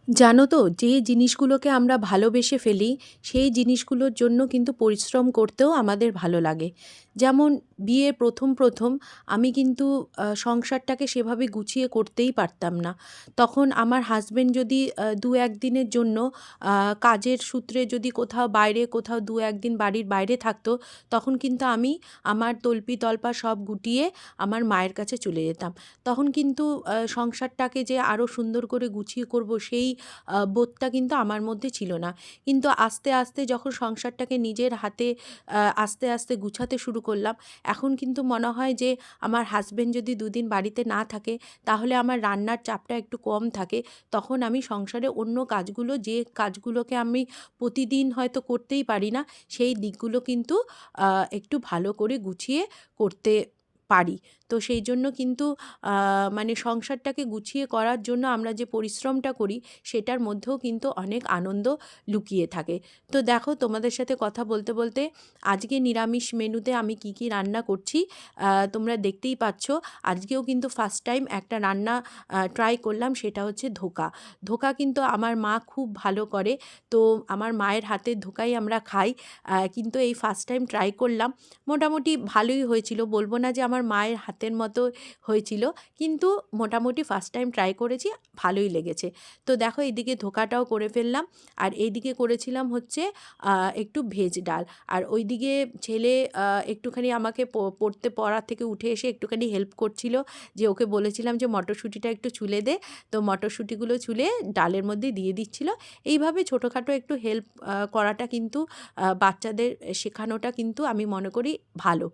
জানো তো, যে জিনিসগুলোকে আমরা ভালোবেসে ফেলি সেই জিনিসগুলোর জন্য কিন্তু পরিশ্রম করতেও আমাদের ভালো লাগে। যেমন বিয়ের প্রথম প্রথম আমি কিন্তু সংসারটাকে সেভাবে গুছিয়ে করতেই পারতাম না। তখন আমার হাজবেন্ড যদি দু একদিনের জন্য কাজের সূত্রে যদি কোথাও বাইরে কোথাও দু একদিন বাড়ির বাইরে থাকতো, তখন কিন্তু আমি আমার তল্পি তল্পা সব গুটিয়ে আমার মায়ের কাছে চলে যেতাম। তখন কিন্তু সংসারটাকে যে আরও সুন্দর করে গুছিয়ে করব সেই বোধটা কিন্তু আমার মধ্যে ছিল না। কিন্তু আস্তে আস্তে যখন সংসারটাকে নিজের হাতে আস্তে আস্তে গুছাতে শুরু করলাম, এখন কিন্তু মনে হয় যে আমার হাজবেন্ড যদি দুদিন বাড়িতে না থাকে তাহলে আমার রান্নার চাপটা একটু কম থাকে। তখন আমি সংসারে অন্য কাজগুলো, যে কাজগুলোকে আমি প্রতিদিন হয়তো করতেই পারি না, সেই দিকগুলো কিন্তু একটু ভালো করে গুছিয়ে করতে পারি। তো সেই জন্য কিন্তু মানে সংসারটাকে গুছিয়ে করার জন্য আমরা যে পরিশ্রমটা করি সেটার মধ্যেও কিন্তু অনেক আনন্দ লুকিয়ে থাকে। তো দেখো, তোমাদের সাথে কথা বলতে বলতে আজকে নিরামিষ মেনুতে আমি কি কি রান্না করছি তোমরা দেখতেই পাচ্ছ। আজকেও কিন্তু ফার্স্ট টাইম একটা রান্না ট্রাই করলাম, সেটা হচ্ছে ধোকা। ধোকা কিন্তু আমার মা খুব ভালো করে, তো আমার মায়ের হাতের ধোকাই আমরা খাই। কিন্তু এই ফার্স্ট টাইম ট্রাই করলাম, মোটামুটি ভালোই হয়েছিল, বলবো না যে আমার মায়ের হাতের মতো হয়েছিল, কিন্তু মোটামুটি ফার্স্ট টাইম ট্রাই করেছি, ভালোই লেগেছে। তো দেখো, এইদিকে ধোকাটাও করে ফেললাম, আর এইদিকে করেছিলাম হচ্ছে একটু ভেজ ডাল। আর ওইদিকে ছেলে একটুখানি আমাকে পড়া থেকে উঠে এসে একটুখানি হেল্প করছিল, যে ওকে বলেছিলাম যে মটরশুঁটিটা একটু ছুলে দে, তো মটরশুঁটিগুলো ছুলে ডালের মধ্যে দিয়ে দিচ্ছিল। এইভাবে ছোটোখাটো একটু হেল্প করাটা কিন্তু বাচ্চাদের শেখানোটা কিন্তু আমি মনে করি ভালো।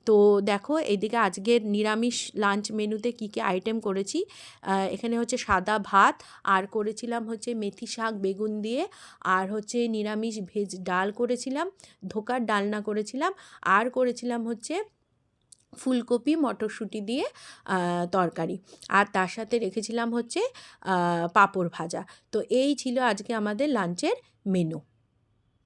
তো দেখো, এইদিকে আজকের নিরামিষ লাঞ্চ মেনুতে কী কী আইটেম করেছি। এখানে হচ্ছে সাদা ভাত, আর করেছিলাম হচ্ছে মেথি শাক বেগুন দিয়ে, আর হচ্ছে নিরামিষ ভেজ ডাল করেছিলাম, ধোকার ডালনা করেছিলাম, আর করেছিলাম হচ্ছে ফুলকপি মটরশুঁটি দিয়ে তরকারি, আর তার সাথে রেখেছিলাম হচ্ছে পাঁপড় ভাজা। তো এই ছিল আজকে আমাদের লাঞ্চের মেনু।